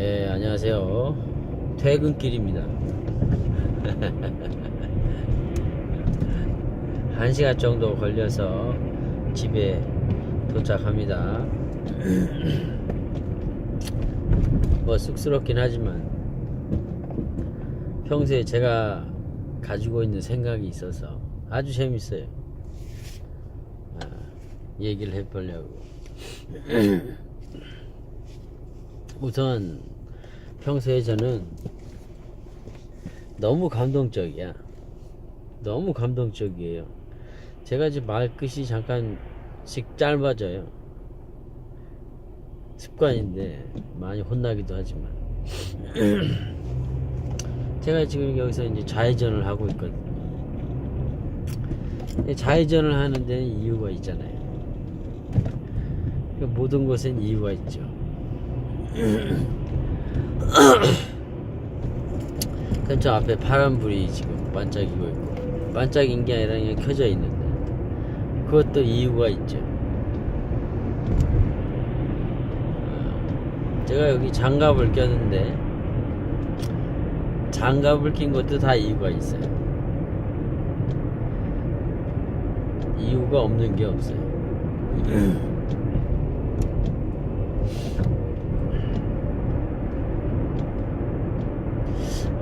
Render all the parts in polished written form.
예, 안녕하세요. 퇴근길입니다. 1시간 정도 걸려서 집에 도착합니다. 뭐 쑥스럽긴 하지만 평소에 제가 가지고 있는 생각이 있어서 아주 재밌어요. 얘기를 해보려고. 우선 평소에 저는 너무 감동적이야. 너무 감동적이에요. 제가 이제 말끝이 잠깐씩 짧아져요. 습관인데 많이 혼나기도 하지만 제가 지금 여기서 이제 좌회전을 하고 있거든요. 좌회전을 하는 데는 이유가 있잖아요. 모든 것엔 이유가 있죠. 그럼 저 앞에 파란불이 지금 반짝이고 있고, 반짝인 게 아니라 그냥 켜져 있는데 그것도 이유가 있죠. 제가 여기 장갑을 꼈는데 장갑을 낀 것도 다 이유가 있어요. 이유가 없는 게 없어요.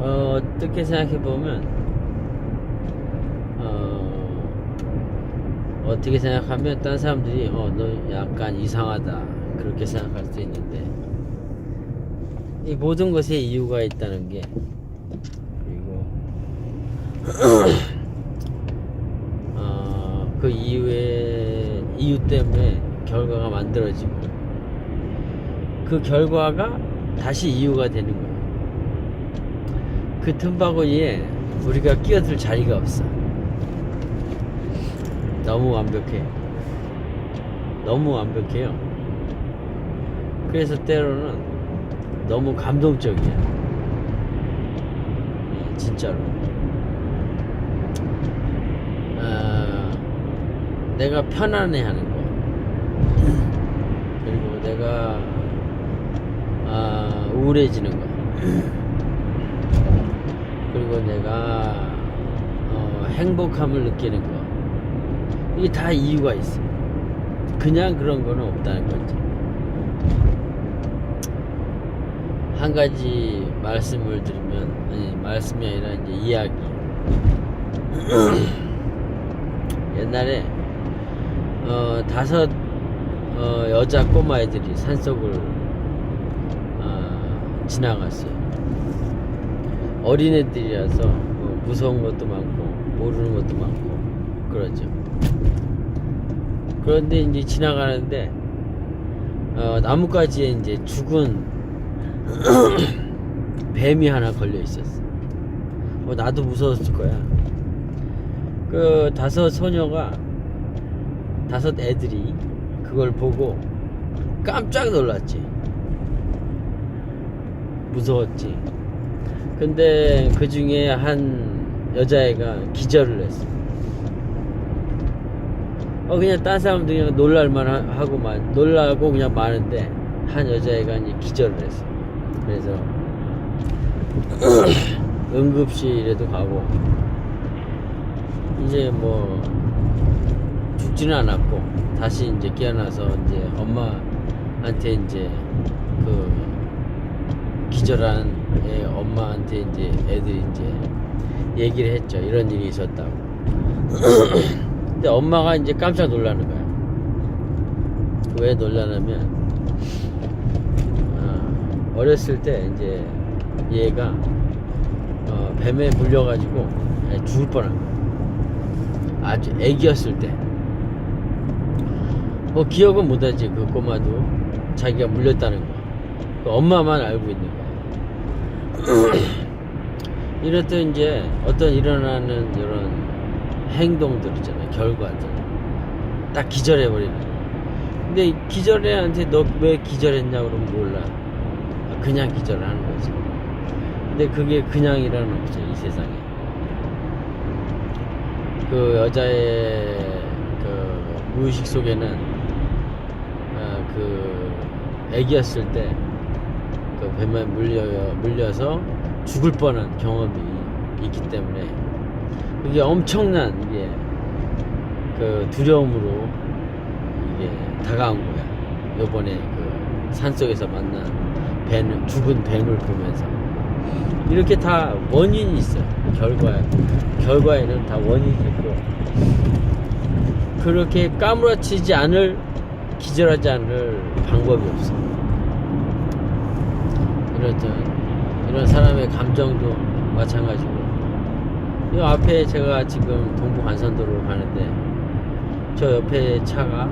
어떻게 생각해보면 어떻게 생각하면 딴 사람들이 너 약간 이상하다 그렇게 생각할 수 있는데, 이 모든 것에 이유가 있다는 게, 그리고 그 이유 때문에 결과가 만들어지고, 그 결과가 다시 이유가 되는 거예요. 그 틈바구니에 우리가 끼어들 자리가 없어. 너무 완벽해. 너무 완벽해요. 그래서 때로는 너무 감동적이야. 진짜로. 내가 편안해하는 거, 그리고 내가 우울해지는 거, 그리고 내가 행복함을 느끼는 거, 이게 다 이유가 있어. 그냥 그런 거는 없다는 거지. 한 가지 말씀을 드리면, 아니 말씀이 아니라 이제 이야기. 옛날에 5 여자 꼬마애들이 산속을 지나갔어요. 어린애들이라서 무서운 것도 많고 모르는 것도 많고 그러죠. 그런데 이제 지나가는데 나뭇가지에 이제 죽은 뱀이 하나 걸려 있었어. 나도 무서웠을 거야. 그 5 소녀가, 5 애들이 그걸 보고 깜짝 놀랐지. 무서웠지. 근데 그 중에 한 여자애가 기절을 했어. 그냥 딴 사람도 그냥 놀랄만 하고만, 놀라고 그냥 마는데 한 여자애가 이제 기절을 했어. 그래서 응급실에도 가고, 이제 뭐 죽지는 않았고 다시 이제 깨어나서 이제 엄마한테 이제 그 기절한 애 엄마한테 이제 애들이 이제 얘기를 했죠. 이런 일이 있었다고. 근데 엄마가 이제 깜짝 놀라는 거야. 왜 놀라냐면 어렸을 때 이제 얘가 뱀에 물려가지고 죽을 뻔한 거야. 아주 애기였을 때. 기억은 못하지. 그 꼬마도 자기가 물렸다는 거. 그 엄마만 알고 있는 거야. 이럴 때 이제 어떤 일어나는 이런 행동들 있잖아요. 결과들. 딱 기절해버리는 거야. 근데 기절애한테 너 왜 기절했냐 그러면 몰라. 그냥 기절을 하는 거지. 근데 그게 그냥이라는 없어요. 이 세상에. 그 여자의 그 무의식 속에는 그 애기였을 때 그 뱀에 물려서 죽을 뻔한 경험이 있기 때문에 이게 엄청난 이게 그 두려움으로 이게 다가온 거야. 요번에 그 산속에서 만난 죽은 뱀을 보면서 이렇게 다 원인이 있어요. 결과에는 다 원인이 있고, 그렇게 까무러치지 않을, 기절하지 않을 방법이 없어. 이런 사람의 감정도 마찬가지고. 이 앞에 제가 지금 동부간선도로를 가는데 저 옆에 차가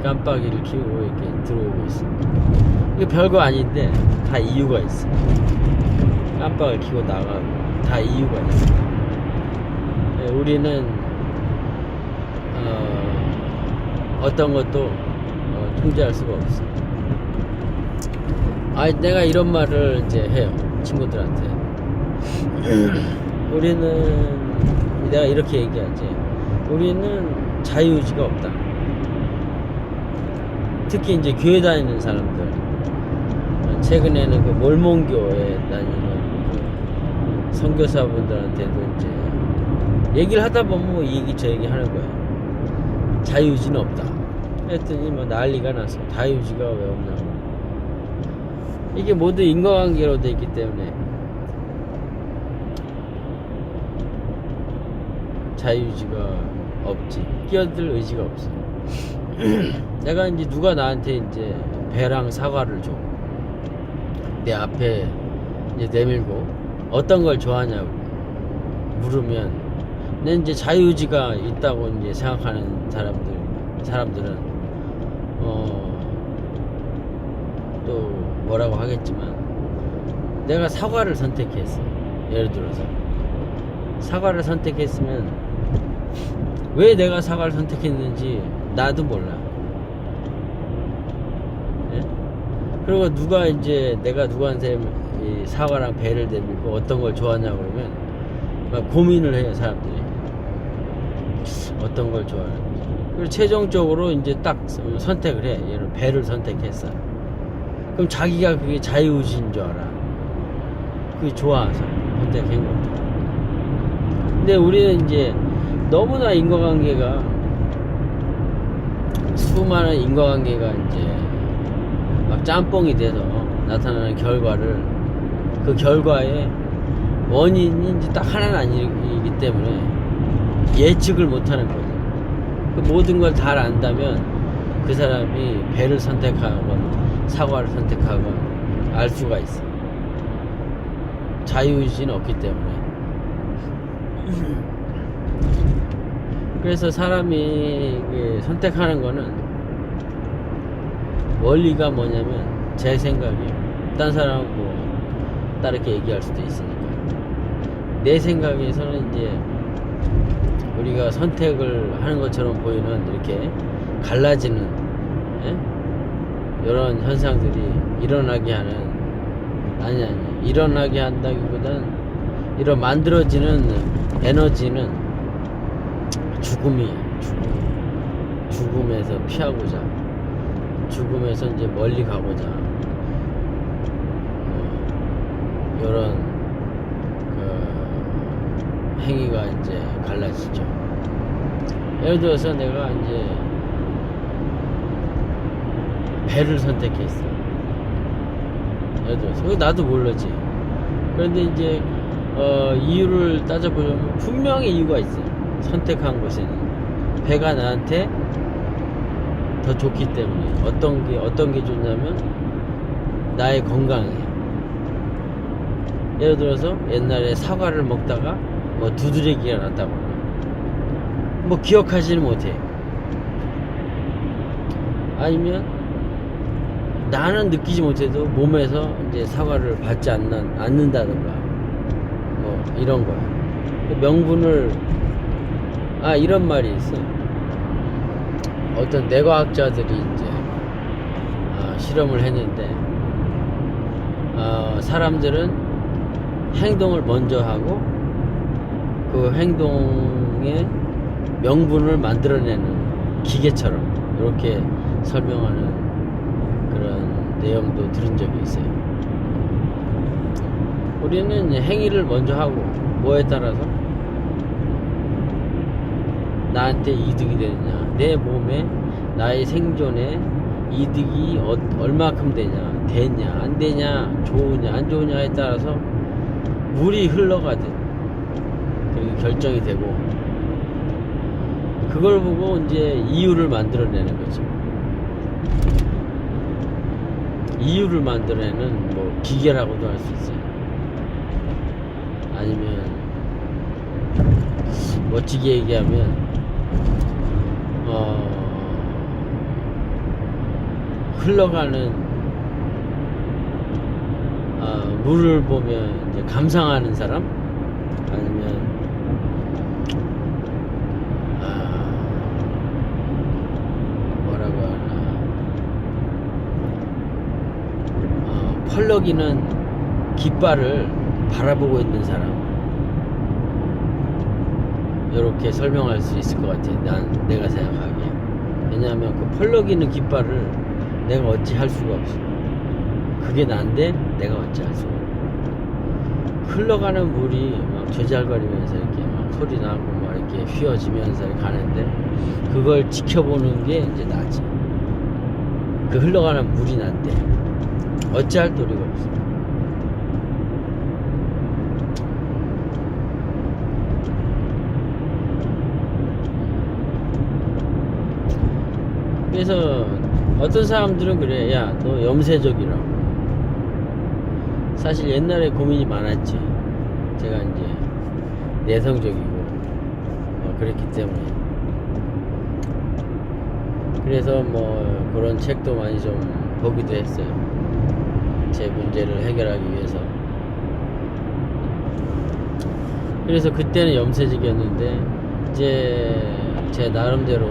깜빡이를 켜고 이렇게 들어오고 있어. 이게 별거 아닌데 다 이유가 있어. 깜빡을 켜고 나가고 다 이유가 있어. 우리는 어떤 것도 통제할 수가 없어. 내가 이런 말을 이제 해요, 친구들한테. 내가 이렇게 얘기하지. 우리는 자유의지가 없다. 특히 이제 교회 다니는 사람들, 최근에는 그 몰몬교에 다니는 그 선교사분들한테도 이제 얘기를 하다 보면 뭐 이 얘기 저 얘기 하는 거야. 자유의지는 없다. 했더니 뭐 난리가 났어. 자유의지가 왜 없냐고. 이게 모두 인과관계로 돼 있기 때문에 자유의지가 없지. 끼어들 의지가 없어. 내가 이제 누가 나한테 이제 배랑 사과를 줘. 내 앞에 이제 내밀고 어떤 걸 좋아하냐고 물으면, 내 이제 자유의지가 있다고 이제 생각하는 사람들은 또 뭐라고 하겠지만, 내가 사과를 선택했어. 예를 들어서 사과를 선택했으면 왜 내가 사과를 선택했는지 나도 몰라. 예? 그리고 내가 누구한테 이 사과랑 배를 내밀고 어떤 걸 좋아하냐 그러면 막 고민을 해요, 사람들이. 어떤 걸 좋아하는지. 그리고 최종적으로 이제 딱 선택을 해. 얘는 배를 선택했어. 그럼 자기가 그게 자유의지인 줄 알아. 그게 좋아서 선택한 거죠. 근데 우리는 이제 너무나 인과관계가, 수많은 인과관계가 이제 막 짬뽕이 돼서 나타나는 결과를, 그 결과의 원인이 이제 딱 하나는 아니기 때문에 예측을 못하는 거죠. 그 모든 걸 다 안다면 그 사람이 배를 선택하건 사과를 선택하건 알 수가 있어. 자유의지는 없기 때문에. 그래서 사람이 선택하는 거는 원리가 뭐냐면, 제 생각이, 딴 사람은 뭐 다르게 얘기할 수도 있으니까, 내 생각에서는 이제 우리가 선택을 하는 것처럼 보이는 이렇게 갈라지는 이런 현상들이 일어나게 하는, 아니 일어나게 한다기보다는 이런 만들어지는 에너지는 죽음이에요. 죽음에서 피하고자, 죽음에서 이제 멀리 가고자, 이런 그 행위가 이제 갈라지죠. 예를 들어서 내가 이제 배를 선택했어. 예를 들어서 나도 모르지. 그런데 이제 이유를 따져보려면 분명히 이유가 있어요. 선택한 것에는 배가 나한테 더 좋기 때문에. 어떤 게 좋냐면 나의 건강에. 예를 들어서 옛날에 사과를 먹다가 뭐 두드러기가 났다고, 뭐 기억하지는 못해. 아니면 나는 느끼지 못해도 몸에서 이제 사과를 받지 않는다든가, 뭐 이런 거야. 명분을, 이런 말이 있어. 어떤 뇌과학자들이 이제 실험을 했는데, 사람들은 행동을 먼저 하고 그 행동의 명분을 만들어내는 기계처럼, 이렇게 설명하는 그런 내용도 들은 적이 있어요. 우리는 이제 행위를 먼저 하고 뭐에 따라서 나한테 이득이 되느냐, 내 몸에 나의 생존에 이득이 얼마큼 되냐 안 되냐, 좋으냐 안 좋으냐에 따라서 물이 흘러가듯 그렇게 결정이 되고, 그걸 보고 이제 이유를 만들어내는 거죠. 이유를 만들어내는 뭐 기계라고도 할 수 있어요. 아니면 멋지게 얘기하면 흘러가는 물을 보면 이제 감상하는 사람, 아니면 뭐라고 하나, 펄럭이는 깃발을 바라보고 있는 사람, 이렇게 설명할 수 있을 것 같아. 내가 생각하기에. 왜냐하면 그 펄럭이는 깃발을 내가 어찌 할 수가 없어. 그게 난데 내가 어찌 할 수가 없어. 흘러가는 물이 막 저잘거리면서 이렇게 막 소리 나고 막 이렇게 휘어지면서 가는데, 그걸 지켜보는 게 이제 나지. 그 흘러가는 물이 난데 어찌할 도리가 없어. 그래서 어떤 사람들은 그래, 야 너 염세적이라고. 사실 옛날에 고민이 많았지. 제가 이제 내성적이고 그랬기 때문에. 그래서 뭐 그런 책도 많이 좀 보기도 했어요. 제 문제를 해결하기 위해서. 그래서 그때는 염세적이었는데, 이제 제 나름대로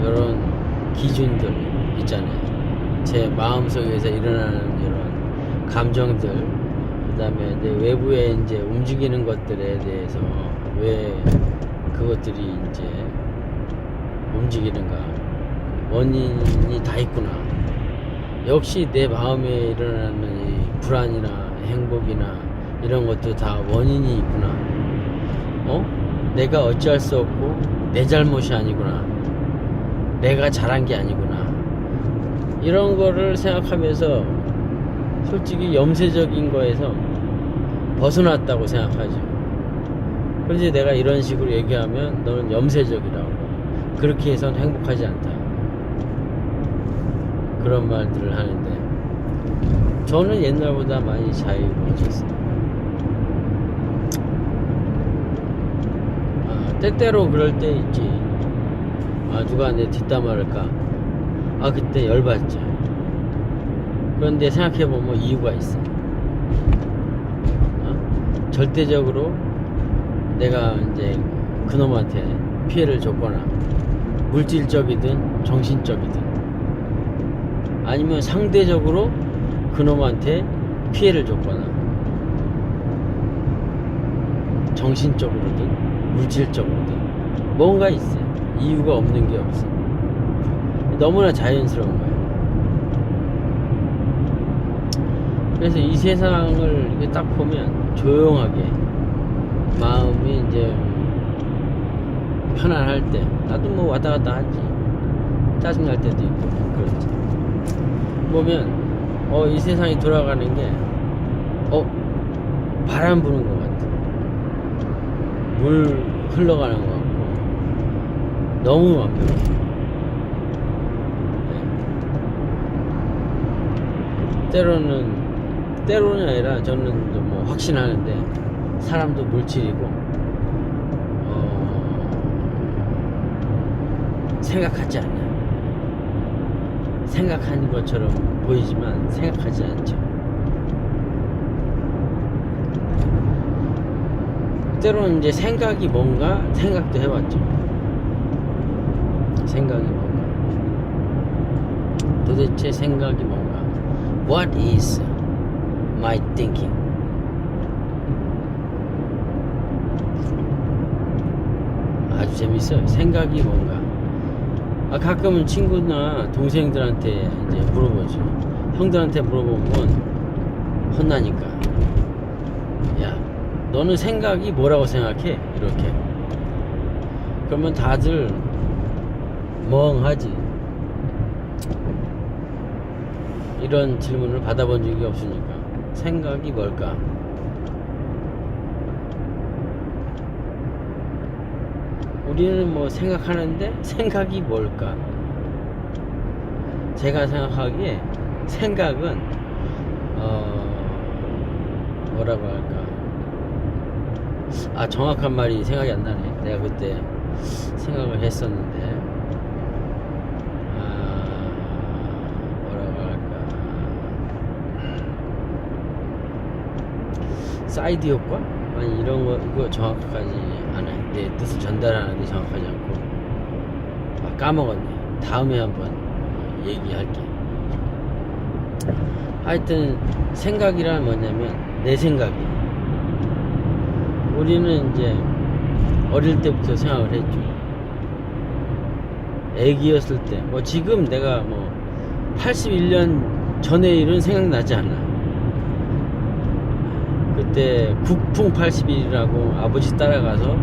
이런 기준들 있잖아요. 제 마음속에서 일어나는 이런 감정들, 그 다음에 이제 외부에 이제 움직이는 것들에 대해서 왜 그것들이 이제 움직이는가, 원인이 다 있구나. 역시 내 마음에 일어나는 이 불안이나 행복이나 이런 것도 다 원인이 있구나. 내가 어찌할 수 없고 내 잘못이 아니구나, 내가 잘한 게 아니구나, 이런 거를 생각하면서 솔직히 염세적인 거에서 벗어났다고 생각하죠. 그런데 내가 이런 식으로 얘기하면 너는 염세적이라고, 그렇게 해서는 행복하지 않다, 그런 말들을 하는데, 저는 옛날보다 많이 자유로워졌어요. 때때로 그럴 때 있지. 누가 내 뒷담화를 까. 그때 열받죠. 그런데 생각해보면 이유가 있어. 절대적으로 내가 이제 그놈한테 피해를 줬거나, 물질적이든 정신적이든, 아니면 상대적으로 그놈한테 피해를 줬거나, 정신적으로든 물질적으로든 뭔가 있어요. 이유가 없는 게 없어. 너무나 자연스러운 거예요. 그래서 이 세상을 이렇게 딱 보면 조용하게 마음이 이제 편안할 때, 나도 뭐 왔다 갔다 하지. 짜증날 때도 있고 그렇지. 보면 이 세상이 돌아가는 게 바람 부는 것 같아. 물 흘러가는 것 같고 너무 완벽해. 때로는 아니라 저는 뭐 확신하는데, 사람도 물질이고 생각하지 않아요. 생각하는 것처럼 보이지만 생각하지 않죠. 때로는 이제 생각이 뭔가 생각도 해봤죠. 생각이 뭔가, 도대체 생각이 뭔가, What is my thinking? 아주 재밌어요. 생각이 뭔가. 가끔은 친구나 동생들한테 이제 물어보죠. 형들한테 물어보면 혼나니까. 야, 너는 생각이 뭐라고 생각해? 이렇게. 그러면 다들 멍하지. 이런 질문을 받아본 적이 없으니까. 생각이 뭘까? 우리는 뭐 생각하는데 생각이 뭘까? 제가 생각하기에 생각은 뭐라고 할까? 정확한 말이 생각이 안 나네. 내가 그때 생각을 했었는데 뭐라고 할까? 사이드 효과? 아니 이런 거 이거 정확하지 않아요. 내 뜻을 전달하는데 정확하지 않고 까먹었네. 다음에 한번 얘기할게. 하여튼 생각이란 뭐냐면 내 생각이. 우리는 이제 어릴 때부터 생각을 했죠. 애기였을 때 뭐 지금 내가 뭐 81년 전의 일은 생각나지 않아. 그때 국풍 81이라고 아버지 따라가서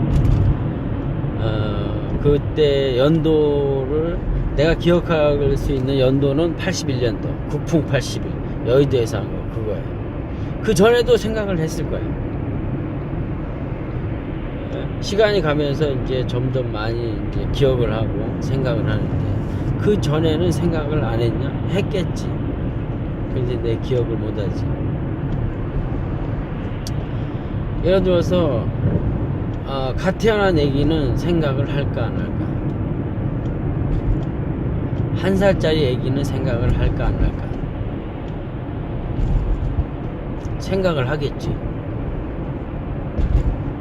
그때 연도를 내가 기억할 수 있는 연도는 81년도 국풍 81 여의도에서 한 거 그거예요. 그 전에도 생각을 했을 거예요. 시간이 가면서 이제 점점 많이 이제 기억을 하고 생각을 하는데 그 전에는 생각을 안 했냐? 했겠지. 근데 내 기억을 못 하지. 예를 들어서 갓 태어난 애기는 생각을 할까 안 할까? 1살짜리 애기는 생각을 할까 안 할까? 생각을 하겠지.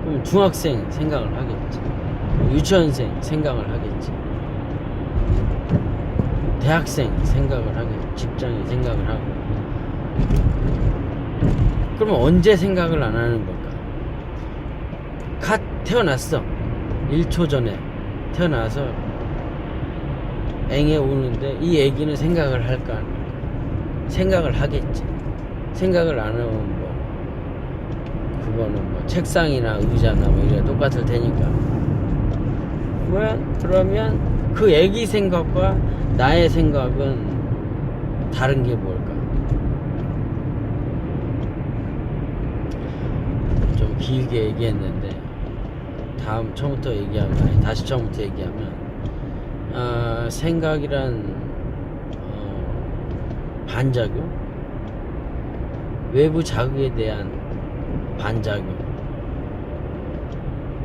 그럼 중학생 생각을 하겠지. 유치원생 생각을 하겠지. 대학생 생각을 하겠지. 직장인 생각을 하고. 그러면 언제 생각을 안 하는 걸까? 갓 태어났어. 1초 전에 태어나서 앵에 우는데 이 애기는 생각을 할까? 생각을 하겠지. 생각을 안 하면 뭐 그거는 뭐 책상이나 의자나 뭐 이래 똑같을 테니까. 그러면 그 애기 생각과 나의 생각은 다른 게 뭘까? 좀 길게 얘기했는데 처음부터 얘기하면 다시 처음부터 얘기하면 생각이란 반작용, 외부 자극에 대한 반작용.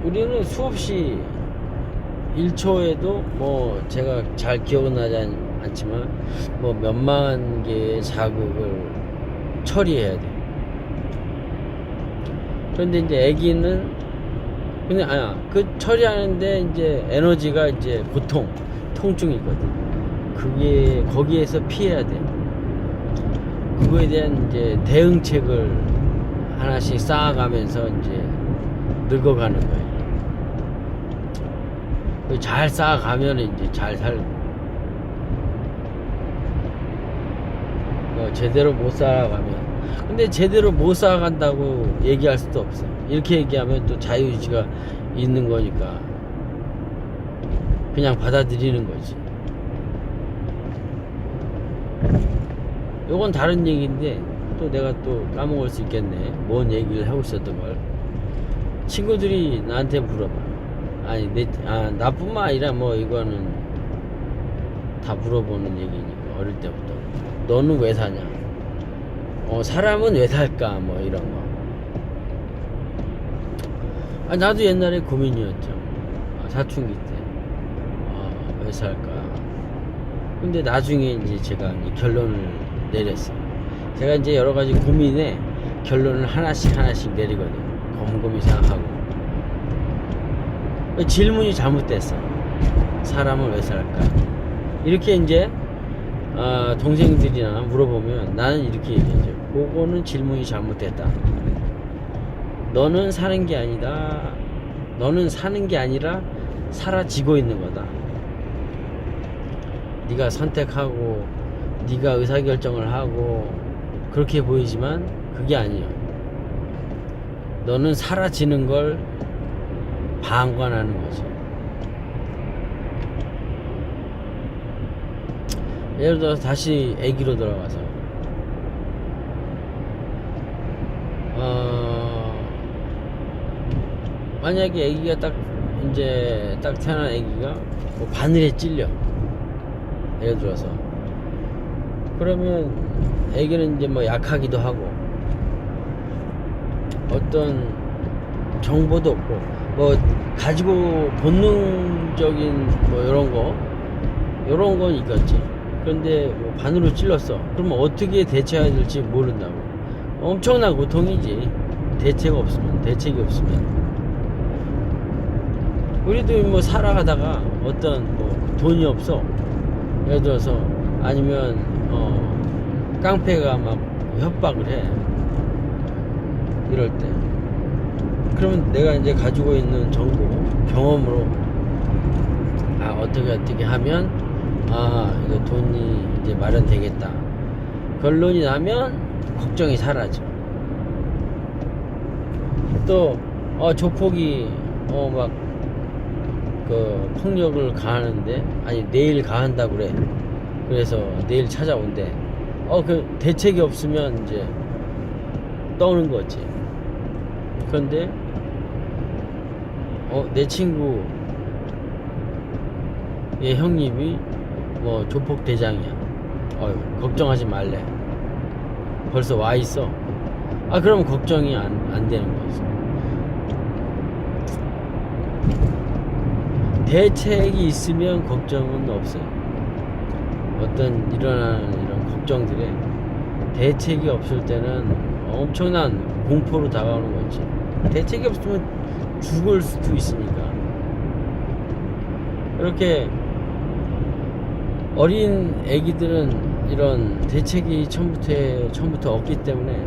우리는 수없이 1초에도 뭐 제가 잘 기억은 나지 않지만 뭐 몇만 개의 자극을 처리해야 돼. 그런데 이제 애기는 그냥 그 처리하는데 이제 에너지가 이제 고통, 통증이거든. 그게 거기에서 피해야 돼. 그거에 대한 이제 대응책을 하나씩 쌓아가면서 이제 늙어가는 거예요. 잘 쌓아가면 이제 잘 살고, 제대로 못 쌓아가면. 근데 제대로 못 쌓아간다고 얘기할 수도 없어. 이렇게 얘기하면 또 자유의지가 있는 거니까 그냥 받아들이는 거지. 요건 다른 얘기인데 또 내가 또 까먹을 수 있겠네. 뭔 얘기를 하고 있었던 걸. 친구들이 나한테 물어봐. 아니 나뿐만 아니라 뭐 이거는 다 물어보는 얘기니까 어릴 때부터. 너는 왜 사냐? 사람은 왜 살까? 뭐 이런 거. 나도 옛날에 고민이었죠. 사춘기 때. 왜 살까? 근데 나중에 이제 제가 이제 결론을 내렸어요. 제가 이제 여러 가지 고민에 결론을 하나씩 내리거든요. 곰곰이 생각하고. 질문이 잘못됐어. 사람은 왜 살까? 이렇게 이제 동생들이나 물어보면 나는 이렇게 얘기하죠. 그거는 질문이 잘못됐다. 너는 사는 게 아니다. 너는 사는 게 아니라 사라지고 있는 거다. 네가 선택하고 네가 의사결정을 하고 그렇게 보이지만 그게 아니야. 너는 사라지는 걸 방관하는 거지. 예를 들어서 다시 애기로 돌아가서 만약에 애기가 딱 태어난 애기가 뭐 바늘에 찔려, 예를 들어서, 그러면 애기는 이제 뭐 약하기도 하고 어떤 정보도 없고 뭐 가지고 본능적인 뭐 요런 건 있겠지. 그런데 뭐 바늘로 찔렀어. 그러면 어떻게 대처해야 될지 모른다고. 엄청난 고통이지. 대책이 없으면. 우리도 뭐 살아가다가 어떤 뭐 돈이 없어, 예를 들어서, 아니면 깡패가 막 협박을 해, 이럴 때, 그러면 내가 이제 가지고 있는 정보, 경험으로 어떻게 하면 이거 돈이 이제 마련되겠다, 결론이 나면 걱정이 사라져. 또 조폭이 막 그 폭력을 가하는데, 아니 내일 가한다고 그래. 그래서 내일 찾아온대. 그 대책이 없으면 이제 떠오는 거지. 그런데 내 친구 얘 형님이 뭐 조폭 대장이야. 걱정하지 말래. 벌써 와 있어. 그러면 걱정이 안 되는 거지. 대책이 있으면 걱정은 없어요. 어떤 일어나는 이런 걱정들에 대책이 없을 때는 엄청난 공포로 다가오는 거지. 대책이 없으면 죽을 수도 있으니까. 이렇게 어린 애기들은 이런 대책이 처음부터 없기 때문에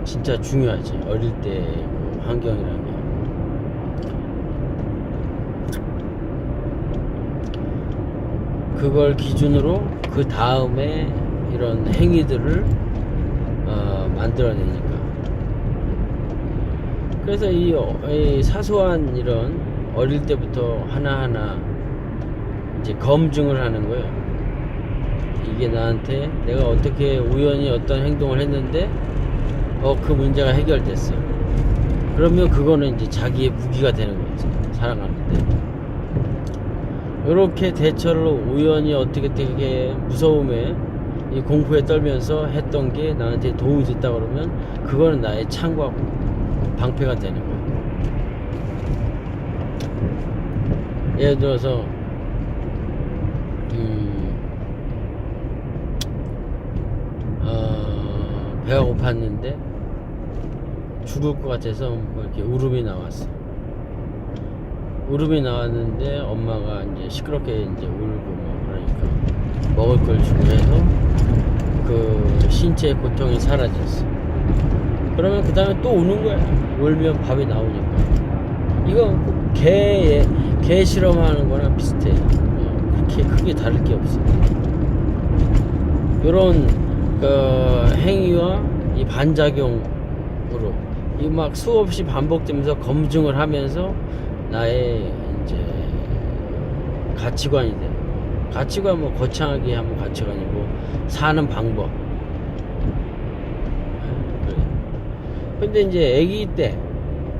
진짜 중요하지. 어릴 때 그 환경이라는 게. 그걸 기준으로 그 다음에 이런 행위들을 만들어내니까. 그래서 이 사소한 이런 어릴 때부터 하나하나 이제 검증을 하는 거예요. 이게 나한테 내가 어떻게 우연히 어떤 행동을 했는데 그 문제가 해결됐어. 그러면 그거는 이제 자기의 무기가 되는 거지, 살아가는데. 이렇게 대처를 우연히 어떻게 무서움에, 이 공포에 떨면서 했던 게 나한테 도움이 됐다 그러면 그거는 나의 창과 방패가 되는 거예요. 예를 들어서 배가 고팠는데 죽을 것 같아서 뭐 이렇게 울음이 나왔는데 엄마가 이제 시끄럽게 이제 울고 뭐 그러니까 먹을 걸 주고 해서 그 신체의 고통이 사라졌어. 그러면 그 다음에 또 우는 거야. 울면 밥이 나오니까. 이건 개 실험하는 거랑 비슷해. 그렇게 크게 다를 게 없어. 요런 그 행위와 이 반작용으로 이 막 수없이 반복되면서 검증을 하면서 나의 이제 가치관이 돼. 가치관 뭐 거창하게 하면 가치관이고, 사는 방법. 그래. 근데 이제 아기 때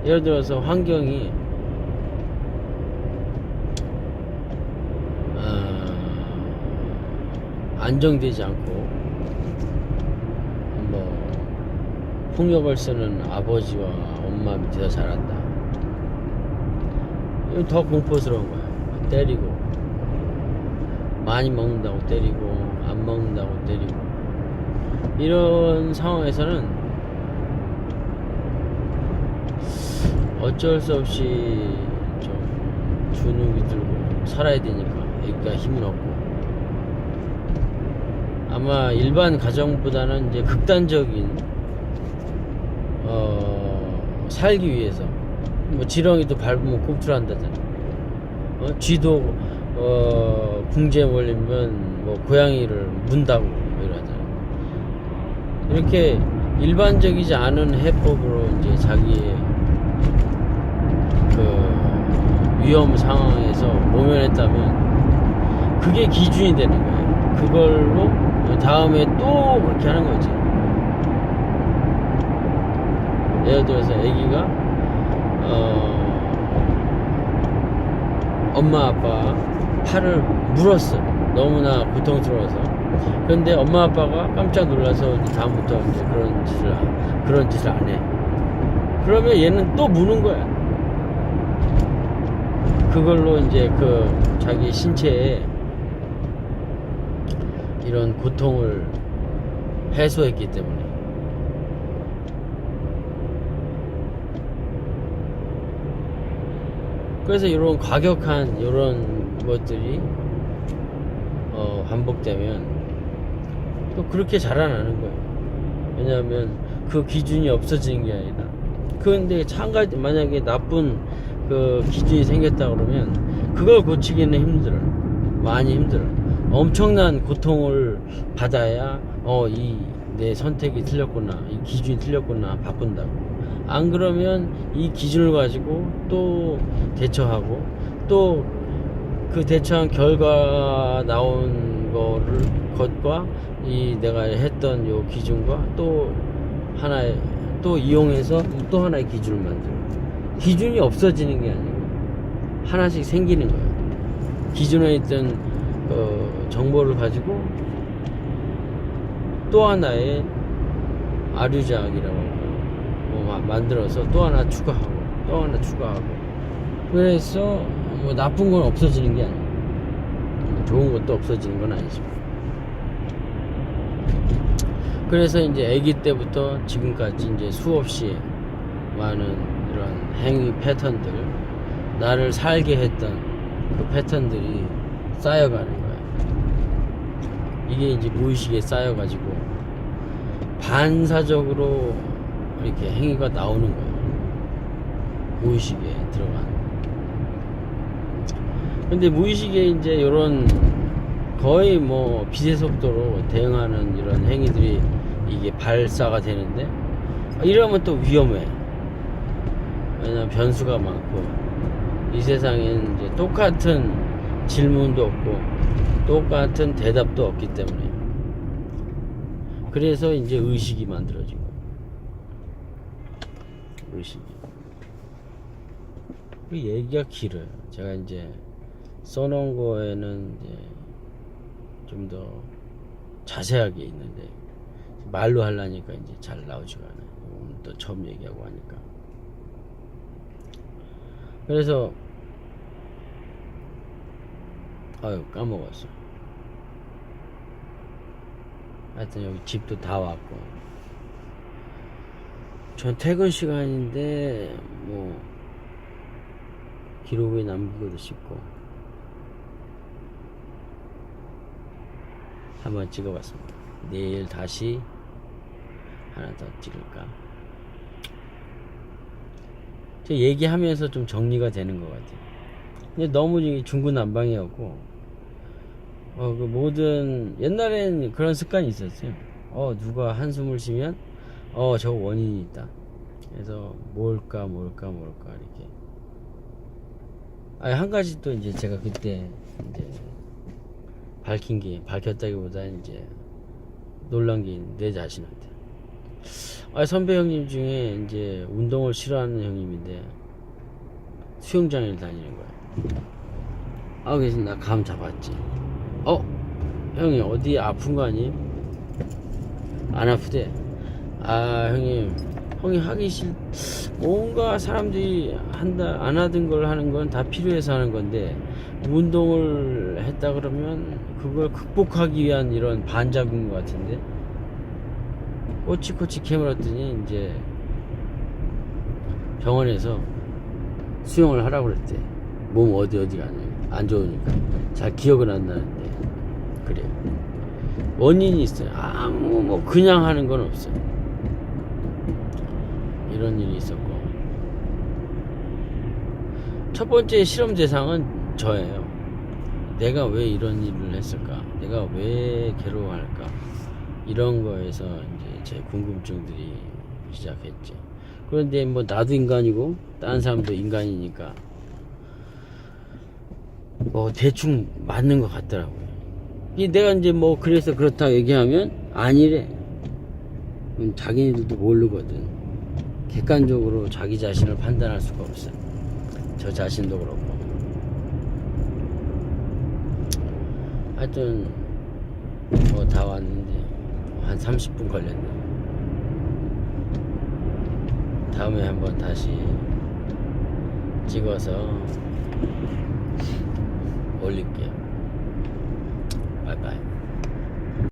예를 들어서 환경이 안정되지 않고 뭐 폭력을 쓰는 아버지와 엄마 밑에서 자란다. 이건 더 공포스러운 거야. 때리고, 많이 먹는다고 때리고, 안 먹는다고 때리고. 이런 상황에서는 어쩔 수 없이 좀 주눅이 들고 살아야 되니까 애기가 힘은 없고, 아마 일반 가정보다는 이제 극단적인 살기 위해서 뭐 지렁이도 밟으면 꿈틀한다잖아. 쥐도 궁지에 몰리면 뭐 고양이를 문다고 이러잖아. 이렇게 일반적이지 않은 해법으로 이제 자기의 그 위험 상황에서 모면했다면 그게 기준이 되는 거예요. 그걸로 다음에 또 그렇게 하는 거지. 예를 들어서 애기가 엄마 아빠 팔을 물었어. 너무나 고통스러워서. 그런데 엄마 아빠가 깜짝 놀라서 이제 다음부터 이제 그런 짓을 안 해. 그러면 얘는 또 무는 거야. 그걸로 이제 그 자기 신체에 이런 고통을 해소했기 때문에. 그래서 이런 과격한 이런 것들이 반복되면 또 그렇게 자라나는 거예요. 왜냐하면 그 기준이 없어지는 게 아니라. 그런데 참가지 만약에 나쁜 그 기준이 생겼다 그러면 그걸 고치기는 힘들어. 많이 힘들어. 엄청난 고통을 받아야 내 선택이 틀렸구나, 이 기준이 틀렸구나, 바꾼다고. 안 그러면 이 기준을 가지고 또 대처하고 또 그 대처한 결과 나온 것과 이 내가 했던 요 기준과 또 하나의 또 이용해서 또 하나의 기준을 만들어. 기준이 없어지는 게 아니고 하나씩 생기는 거야. 기준에 있던 정보를 가지고 또 하나의 아류작이라고 만들어서 또 하나 추가하고 또 하나 추가하고. 그래서 뭐 나쁜 건 없어지는 게 아니에요. 좋은 것도 없어지는 건 아니지만. 그래서 이제 아기 때부터 지금까지 이제 수없이 많은 이런 행위 패턴들, 나를 살게 했던 그 패턴들이 쌓여가는 거야. 이게 이제 무의식에 쌓여가지고 반사적으로 이렇게 행위가 나오는 거예요. 무의식에 들어가는. 근데 무의식에 이제 이런 거의 뭐 빛의 속도로 대응하는 이런 행위들이 이게 발사가 되는데, 이러면 또 위험해. 왜냐면 변수가 많고, 이 세상엔 이제 똑같은 질문도 없고 똑같은 대답도 없기 때문에. 그래서 이제 의식이 만들어지고, 의식이. 그 얘기가 길어요. 제가 이제 써놓은 거에는 이제 좀 더 자세하게 있는데 말로 하려니까 이제 잘 나오지가 않아요. 오늘 또 처음 얘기하고 하니까. 그래서 까먹었어. 하여튼 여기 집도 다 왔고, 전 퇴근 시간인데 뭐 기록에 남기고도 싶고 한번 찍어봤습니다. 내일 다시 하나 더 찍을까? 저 얘기하면서 좀 정리가 되는 것 같아요. 근데 너무 중구난방이었고, 그 모든, 옛날엔 그런 습관이 있었어요. 누가 한숨을 쉬면 저거 원인이 있다. 그래서 뭘까 이렇게. 한 가지 또 이제 제가 그때 이제 밝혔다기보다 이제 놀란 게 있는데, 내 자신한테. 선배 형님 중에 이제 운동을 싫어하는 형님인데 수영장에 다니는 거야. 그래서 나 감 잡았지. 형이 어디 아픈 거 아니? 안 아프대. 형이 하기 뭔가 사람들이 안 하던 걸 하는 건 다 필요해서 하는 건데, 운동을 했다 그러면 그걸 극복하기 위한 이런 반작인 것 같은데, 꼬치꼬치 캐물었더니 이제 병원에서 수영을 하라고 그랬대. 몸 어디가 안 좋으니까. 잘 기억은 안 나는데. 그래. 원인이 있어요. 뭐 그냥 하는 건 없어요. 이런 일이 있었고, 첫 번째 실험 대상은 저예요. 내가 왜 이런 일을 했을까? 내가 왜 괴로워할까? 이런 거에서 이제 제 궁금증들이 시작했죠. 그런데 뭐 나도 인간이고 다른 사람도 인간이니까 뭐 대충 맞는 것 같더라고요. 내가 이제 뭐 그래서 그렇다 얘기하면 아니래. 자기네들도 모르거든. 객관적으로 자기 자신을 판단할 수가 없어. 저 자신도 그렇고. 하여튼 뭐 다 왔는데 한 30분 걸렸네. 다음에 한번 다시 찍어서 올릴게요. 바이바이.